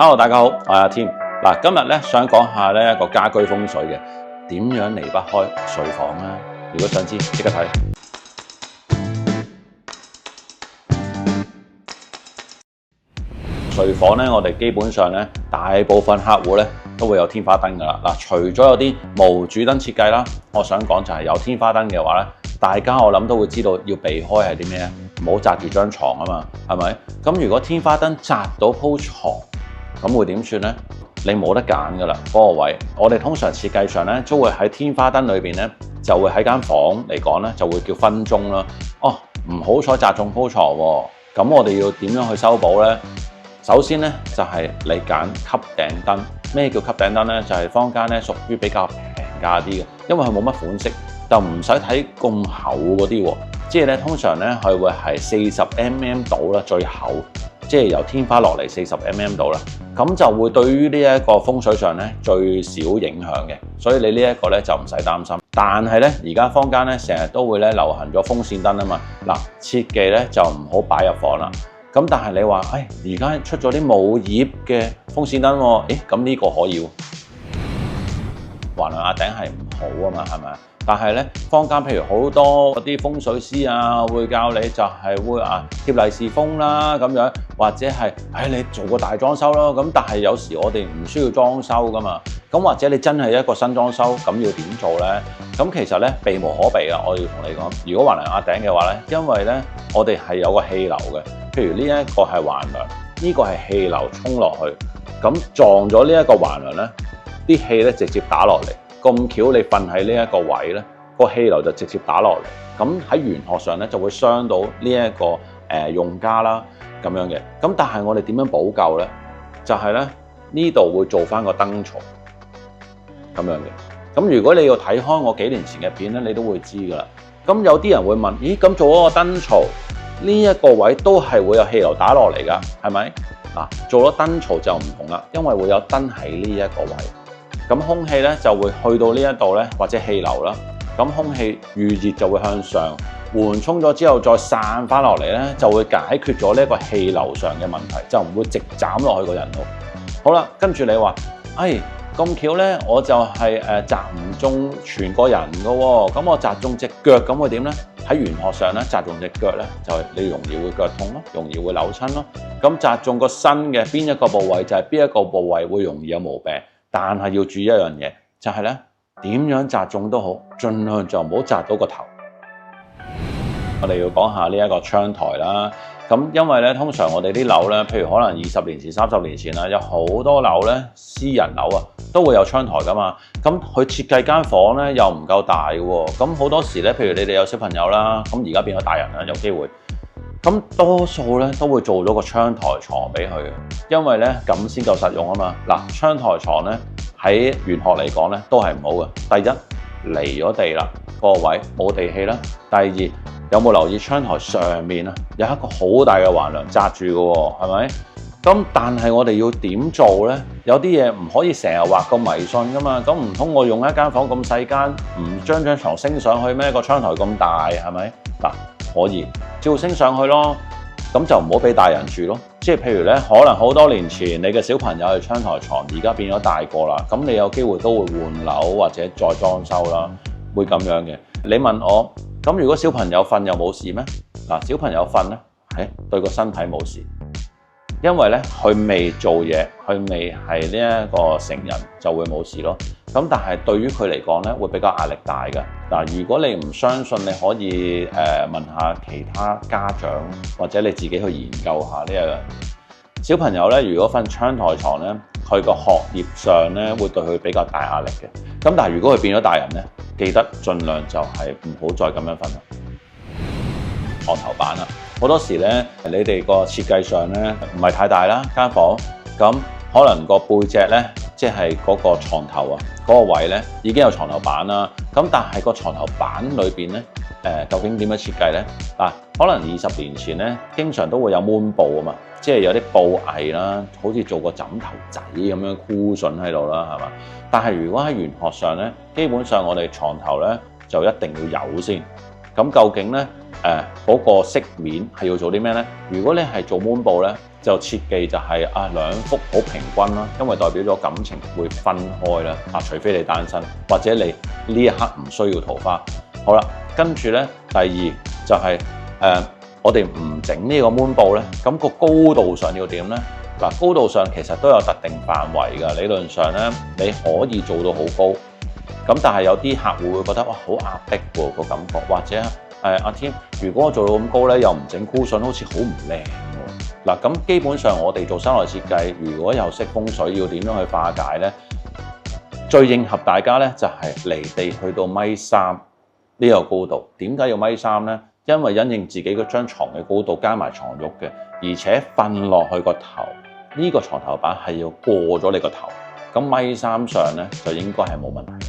Hello，大家好，我係阿添。嗱，今日咧想講下呢一個家居風水嘅，點樣離不開睡房啊？如果想知，即刻睇。睡房咧，我哋基本上咧，大部分客戶咧都會有天花燈噶啦。嗱，除咗有啲無主燈設計啦，我想講就係有天花燈嘅話咧，大家我諗都會知道要避開係啲咩？唔好擲住張床啊嘛，係咪？咁如果天花燈擲到鋪床，咁會點算呢？你冇得揀噶啦，嗰個位。我哋通常設計上咧，都會喺天花燈裏邊咧，就會喺間房嚟講咧，就會叫分鐘啦。哦，唔好彩擲中鋪床喎，咁我哋要點樣去修補呢？首先咧，就係你揀吸頂燈。咩叫吸頂燈咧？就係坊間咧屬於比較平價啲嘅，因為佢冇乜款式，就唔使睇咁厚嗰啲喎。即係咧，通常咧佢會係40mm 度啦，最厚。即係由天花落嚟40mm 度啦，咁就會對於呢一個風水上咧最少影響嘅，所以你呢一個咧就唔使擔心。但係咧，而家坊間咧成日都會咧流行咗風扇燈啊嘛，嗱，切記咧就唔好擺入房啦。咁但係你話，而家出咗啲冇葉嘅風扇燈喎，咁呢個可以喎，橫梁壓頂係唔好啊嘛，係咪？但係咧，坊間譬如好多嗰啲風水師啊，會教你就係會貼利是封啦咁樣，或者係你做個大裝修咯。咁但係有時我哋唔需要裝修噶嘛。咁或者你真係一個新裝修，咁要點做咧？咁其實咧避無可避啊！我要同你講，如果橫梁壓頂嘅話咧，因為咧我哋係有個氣流嘅，譬如呢一個係橫梁，呢個係氣流衝落去，咁撞咗呢一個橫梁咧，啲氣咧直接打落嚟。咁巧你瞓喺呢一個位咧，個氣流就直接打落嚟，咁喺玄學上咧就會傷到呢一個用家啦咁樣嘅。咁但係我哋點樣補救咧？就係咧呢度會做翻個燈槽咁樣嘅。咁如果你要睇開我幾年前嘅片咧，你都會知噶啦。咁有啲人會問：咦，咁做嗰個燈槽呢一個位都係會有氣流打落嚟㗎，係咪？嗱，做咗燈槽就唔同啦，因為會有燈喺呢一個位。咁空氣咧就會去到呢一度咧，或者氣流啦。咁空氣預熱就會向上緩衝咗之後，再散翻落嚟咧，就會解決咗呢一個氣流上嘅問題，就唔會直斬落去個人度。好啦，跟住你話，咁巧咧，我就係擲唔中全個人㗎喎。咁我擲中隻腳，咁會點咧？喺玄學上咧，擲中隻腳咧，就係你容易會腳痛咯，容易會扭親咯。咁擲中個身嘅邊一個部位，就係邊一個部位會容易有毛病。但係要注意一樣嘢，就係咧點樣擲中都好，盡量就唔好擲到個頭。我哋要講下呢一個窗台啦。咁因為咧，通常我哋啲樓咧，譬如可能20年前、30年前啦，有好多樓咧，私人樓啊，都會有窗台噶嘛。咁佢設計間房咧又唔夠大嘅喎。咁好多時咧，譬如你哋有小朋友啦，咁而家變咗大人啦，有機會。咁多數咧都會做咗個窗台床俾佢嘅，因為咧咁先夠實用啊嘛。嗱，窗台床咧喺玄學嚟講咧都係唔好嘅。第一，離咗地啦，個位冇地氣啦。第二，有冇留意窗台上面啊有一個好大嘅橫梁擲住嘅喎，係咪？咁但係我哋要點做咧？有啲嘢唔可以成日畫咁迷信噶嘛。咁唔通我用一間房咁細間，唔將張床升上去咩？個窗台咁大係咪？嗱，可以照升上去咯，咁就唔好俾大人住咯。即係譬如咧，可能好多年前你嘅小朋友係窗台床，而家變咗大個啦，咁你有機會都會換樓或者再裝修啦，會咁樣嘅。你問我，咁如果小朋友瞓又冇事咩？嗱，小朋友瞓咧，對個身體冇事，因為咧佢未做嘢，佢未係呢一個成人就會冇事咯。咁但係對於佢嚟講咧，會比較壓力大嘅。嗱，如果你唔相信，你可以問下其他家長，或者你自己去研究下呢樣。小朋友咧，如果瞓窗台床咧，佢個學業上咧會對佢比較大壓力嘅。咁但係如果佢變咗大人咧，記得盡量就係唔好再咁樣瞓啦。床頭板啦，好多時咧，你哋個設計上咧唔係太大啦，間房咁可能個背脊咧，即係嗰個床頭啊，嗰個位咧已經有床頭板啦。咁但係個床頭板裏邊咧，究竟點樣設計咧？嗱，可能20年前咧，經常都會有悶布啊嘛，即係有啲布藝啦，好似做個枕頭仔咁樣箍筍喺度啦，係嘛？但係如果喺玄學上咧，基本上我哋床頭咧就一定要有先。咁究竟咧嗰個飾面係要做啲咩咧？如果你係做悶布咧，就切記就係兩幅好平均啦，因為代表咗感情會分開啦。除非你單身，或者你呢一刻唔需要桃花。好啦，跟住咧第二就係我哋唔整呢個 moon 布咧，咁個高度上要點咧？嗱，高度上其實都有特定範圍㗎。理論上咧，你可以做到好高，咁但係有啲客戶會覺得哇好壓迫喎個感覺，或者阿添，如果我做到咁高咧，又唔整 cushion，好似好唔靚喎。嗱，咁基本上我哋做室內設計，如果又識風水，要點樣去化解咧？最應合大家咧就係離地去到1.3米呢個高度。點解要1.3米咧？因為因應自己嗰張床嘅高度加埋床褥嘅，而且瞓落去個頭呢個床頭板係要過咗你個頭，咁1.3米上咧就應該係冇問題。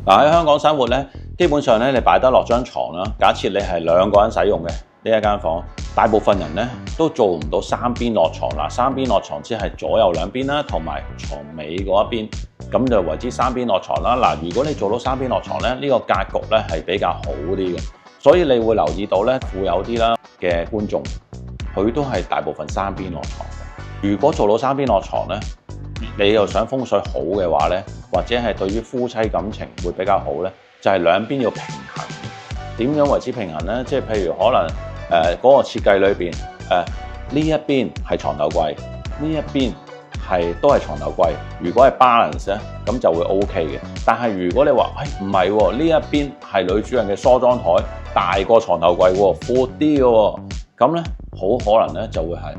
嗱，喺香港生活咧，基本上咧你擺得落張床啦。假設你係2個人使用嘅呢一間房，大部分人咧都做唔到3邊落床啦。3邊落床只係左右兩邊啦，同埋床尾嗰一邊，咁就為之3邊落床啦。嗱，如果你做到3邊落床咧，呢個格局咧係比較好啲嘅。所以你會留意到咧，富有啲啦嘅觀眾，佢都係大部分3邊落床嘅。如果做到3邊落床咧，你又想風水好嘅話咧，或者係對於夫妻感情會比較好咧，就係兩邊要平衡。點樣為之平衡咧？即係譬如可能嗰個設計裏邊呢一邊係床頭櫃，呢一邊都係床頭櫃。如果係 balance 咧，咁就會 OK 嘅。但係如果你話唔係喎，呢一邊係女主人嘅梳妝台，大過床頭櫃喎，闊啲嘅喎，咁咧好可能咧就會係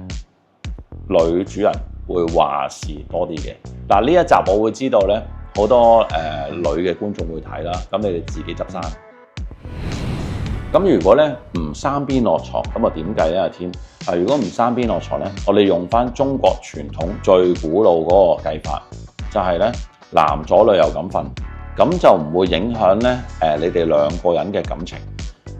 女主人會話事多啲嘅。嗱，呢一集我會知道咧，好多女嘅觀眾會睇啦，咁你哋自己執生。咁如果咧唔3邊落床，咁啊點計咧？阿添，如果唔3邊落床咧，我哋用翻中國傳統最古老嗰個計法，就係咧男左女右咁瞓，咁就唔會影響咧你哋2個人嘅感情。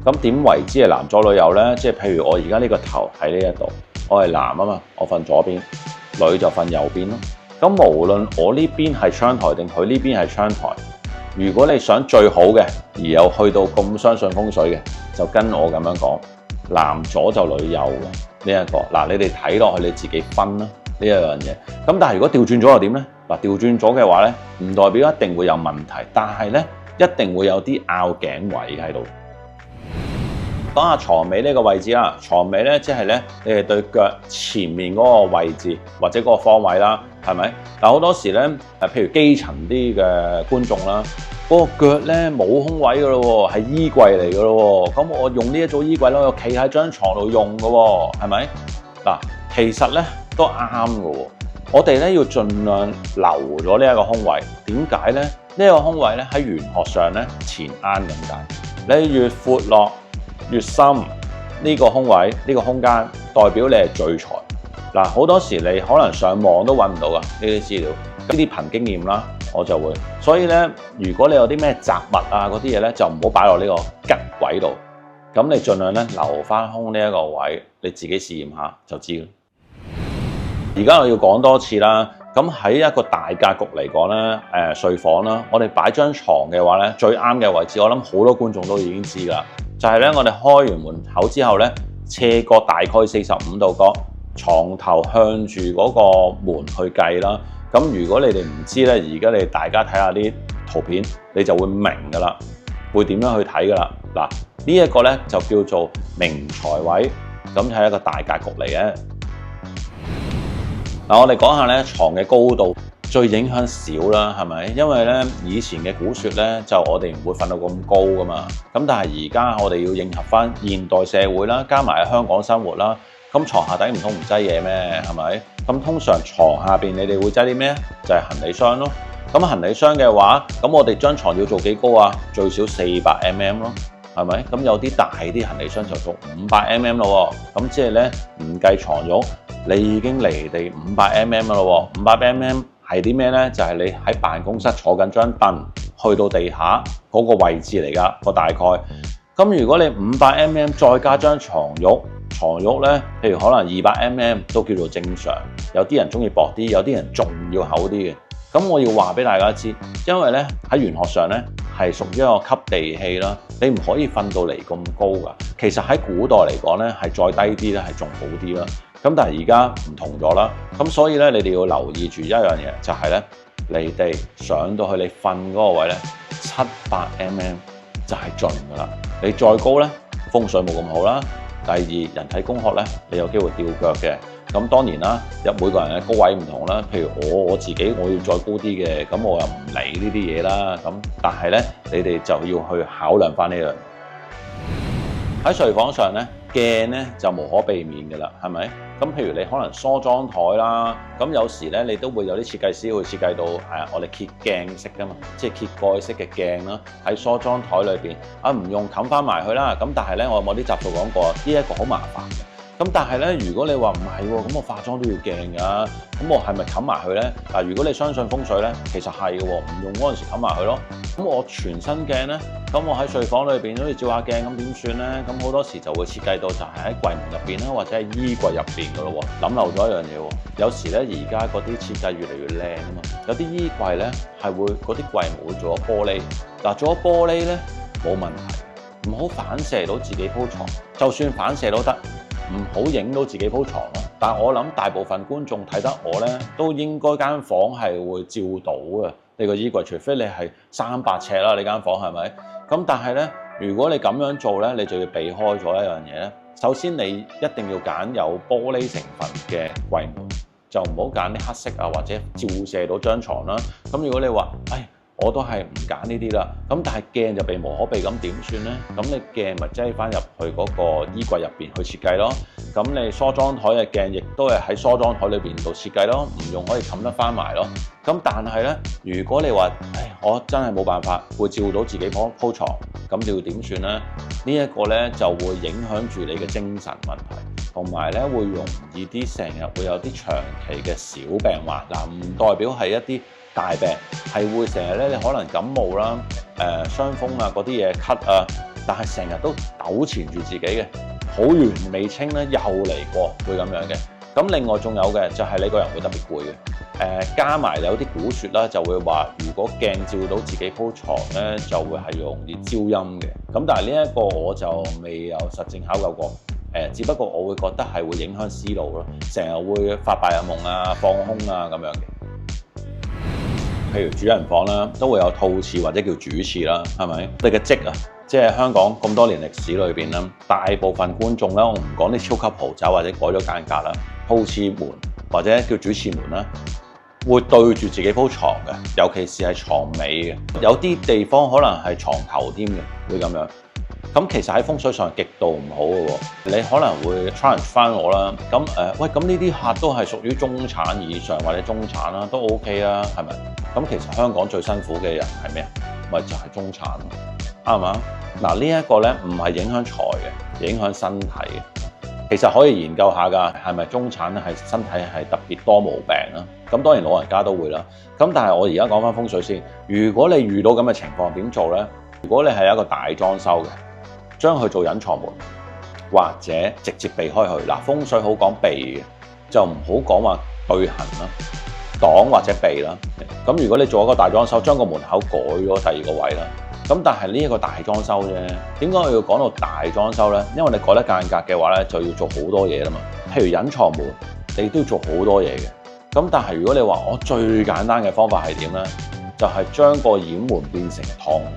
咁點為之係男左女右咧？即係譬如我而家呢個頭喺呢一度，我係男啊嘛，我瞓左邊，女就瞓右邊咯。咁無論我呢邊係窗台定佢呢邊係窗台，如果你想最好嘅，而又去到咁相信風水嘅，就跟我咁樣講，男左就女右嘅呢一個。嗱，你哋睇落去你自己分啦呢一樣嘢。咁但係如果調轉咗又點咧？嗱，調轉咗嘅話咧，唔代表一定會有問題，但係咧一定會有啲拗頸位喺度。講下床尾呢個位置啦，床尾咧即係咧你哋對腳前面嗰個位置或者嗰個方位啦，係咪？但好多時咧譬如基層啲嘅觀眾啦，嗰個腳咧冇空位噶咯喎，係衣櫃嚟噶咯喎，咁我用呢一組衣櫃咧，我企喺張床度用噶喎，係咪？嗱，其實咧都啱噶喎，我哋咧要盡量留咗呢一個空位。點解咧？呢個空位咧喺玄學上咧前啱咁解，你越闊落越深，呢個空位呢個空間代表你係聚財。嗱，好多時你可能上網都揾唔到噶呢啲資料，呢啲憑經驗啦，我就會。所以咧，如果你有啲咩雜物啊嗰啲嘢咧，就唔好擺落呢個吉位度。咁你盡量咧留翻空呢一個位，你自己試驗下就知啦。而家我要講多次啦。咁喺一個大格局嚟講咧，睡房啦，我哋擺張床嘅話咧，最啱嘅位置，我諗好多觀眾都已經知噶啦，就係咧我哋開完門口之後咧，斜角大概45度角，床頭向住嗰個門去計啦。咁如果你哋唔知咧，而家你大家睇下啲圖片，你就會明噶啦，會點樣去睇噶啦。嗱，呢一個咧就叫做明財位，咁係一個大格局嚟嘅。嗱，我哋講下咧床嘅高度最影響少啦，係咪？因為咧以前嘅古説咧就我哋唔會瞓到咁高噶嘛。咁但係而家我哋要應合翻現代社會啦，加埋喺香港生活啦。咁床下底唔通唔擠嘢咩？係咪？咁通常床下邊你哋會擠啲咩？就係行李箱咯。咁行李箱嘅話，咁我哋張床要做幾高啊？最少400mm咯，係咪？咁有啲大啲行李箱就做500mm咯。咁即係咧唔計床褥，你已經離地500mm咯。500mm係啲咩咧？就係你喺辦公室坐緊張凳，去到地下嗰個位置嚟㗎個大概。咁如果你500mm再加張床褥，床褥咧，譬如可能200mm都叫做正常。有啲人中意薄啲，有啲人仲要厚啲嘅。咁我要話俾大家知，因為咧喺玄學上咧係屬於一個吸地氣啦，你唔可以瞓到嚟咁高㗎。其實喺古代嚟講咧，係再低啲咧係仲好啲啦。咁但係而家唔同咗啦，咁所以咧你哋要留意住一樣嘢，就係咧你哋上到去你瞓嗰個位咧700mm就係盡㗎啦。你再高咧風水冇咁好啦。第二，人體工學咧你有機會掉腳嘅。咁當然啦，每個人嘅高位唔同啦。譬如我自己我要再高啲嘅，咁我又唔理呢啲嘢啦。咁但係咧，你哋就要去考量翻呢樣。喺睡房上咧，鏡咧就無可避免嘅啦，係咪？咁譬如你可能梳妝台啦，咁有時咧你都會有啲設計師會設計到我哋揭鏡式噶嘛，即係揭蓋式嘅鏡啦，喺梳妝台裏邊唔用冚翻埋去啦。咁但係咧，我有冇啲集數講過呢一個好麻煩嘅。咁但係咧，如果你話唔係喎，咁我化妝都要鏡㗎，咁我係咪冚埋佢咧？嗱，如果你相信風水咧，其實係嘅喎，唔用嗰陣時冚埋佢咯。咁我全身鏡咧，咁我喺睡房裏邊都要照下鏡，咁點算咧？咁好多時就會設計到就係喺櫃門入邊啦，或者係衣櫃入邊嘅咯喎。諗漏咗一樣嘢喎，有時咧而家嗰啲設計越嚟越靚啊嘛，有啲衣櫃咧係會嗰啲櫃門會做咗玻璃，嗱做咗玻璃咧冇問題，唔好反射到自己鋪床，就算反射都得。唔好影到自己鋪床咯，但係我諗大部分觀眾睇得我咧，都應該間房係會照到嘅。你個衣櫃，除非你係300尺啦，你間房係咪？咁但係咧，如果你咁樣做咧，你就要避開咗一樣嘢咧。首先你一定要揀有玻璃成分嘅櫃門，就唔好揀啲黑色啊，或者照射到張床啦。咁如果你話，我都係唔揀呢啲啦，咁但係鏡就避無可避，咁點算呢？咁你鏡咪擠翻入去嗰個衣櫃入邊去設計咯。咁你梳妝台嘅鏡亦都係喺梳妝台裏邊度設計咯，唔用可以冚得翻埋咯。咁但係呢，如果你話，我真係冇辦法會照到自己鋪床，咁你要點算呢？呢一個呢就會影響住你嘅精神問題，同埋呢會容易啲成日會有啲長期嘅小病患。嗱，唔代表係一啲大病，係會成日咧，你可能感冒啦、傷風啊嗰啲嘢咳啊，但係成日都糾纏住自己嘅，好完未清咧又嚟過，會咁樣嘅。咁另外仲有嘅就係你個人會特別攰嘅，加埋有啲古説啦，就會話如果鏡照到自己鋪床咧，就會係容易招陰嘅。咁但係呢一個我就未有實證考究過，只不過我會覺得係會影響思路咯，成日會發白日夢啊、放空啊咁樣嘅。譬如主人房啦，都會有套廁或者叫主廁啦，係咪？你嘅職啊，即係香港咁多年歷史裏邊啦，大部分觀眾啦，我唔講啲超級豪宅或者改咗間隔啦，套廁門或者叫主廁門啦，會對住自己鋪床嘅，尤其是係床尾嘅，有啲地方可能係床頭添嘅，會咁樣。咁其實喺風水上極度唔好嘅喎，你可能會 challenge 翻我啦。咁喂，咁呢啲客都係屬於中產以上或者中產啦，都 OK 啊，係咪？咁其實香港最辛苦嘅人係咩啊？咪就係中產咯，啱嘛？嗱，呢一個咧唔係影響財嘅，影響身體嘅。其實可以研究下㗎，係咪中產咧係身體係特別多毛病啦？咁當然老人家都會啦。咁但係我而家講翻風水先，如果你遇到咁嘅情況點做咧？如果你係一個大裝修嘅，將佢做隱藏門，或者直接避開佢。嗱，風水好講避嘅，就唔好講話對行啦，擋或者避啦。咁如果你做一個大裝修，將個門口改咗第二個位啦，咁但係呢一個大裝修啫，點解我要講到大裝修呢？因為你改得間隔嘅話呢，就要做好多嘢啦嘛。譬如隱藏門，你都要做好多嘢嘅。咁但係如果你話我最簡單嘅方法係點呢？就係將個掩門變成趟門。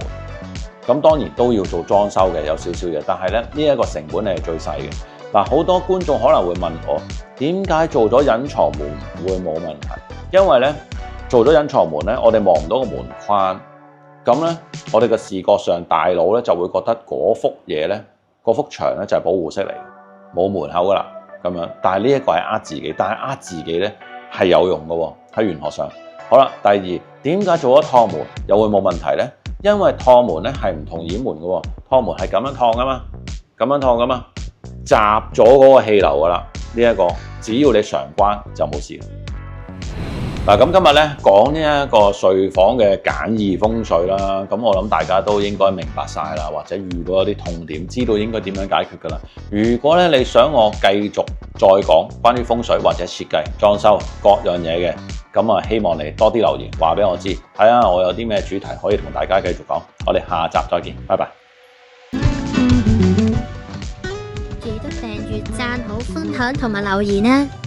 咁當然都要做裝修嘅，有少少嘅，但係咧呢一個成本係最細嘅。嗱，好多觀眾可能會問我，點解做咗隱藏門會冇問題？因為咧做咗隱藏門咧，我哋望唔到個門框，咁咧我哋嘅視覺上大腦咧就會覺得嗰幅嘢咧，嗰幅牆咧就係保護色嚟，冇門口噶啦咁樣。但係呢一個係呃自己，但係呃自己咧係有用嘅喎，喺玄學上。好啦，第二，點解做咗趟門又會冇問題咧？因為趟門咧係唔同掩門嘅喎，趟門係咁樣趟噶嘛，咁樣趟噶嘛，閘咗嗰個氣流噶啦。呢一個只要你常關就冇事。嗱，咁今日咧講呢一個睡房嘅簡易風水啦，咁我諗大家都應該明白晒啦，或者遇到一啲痛點，知道應該點樣解決噶啦。如果咧你想我繼續再講關於風水或者設計、裝修各樣嘢嘅，咁啊希望你多啲留言話俾我知，睇下我有啲咩主題可以同大家繼續講。我哋下集再見，拜拜。記得訂閱、讚好、分享同埋留言啊！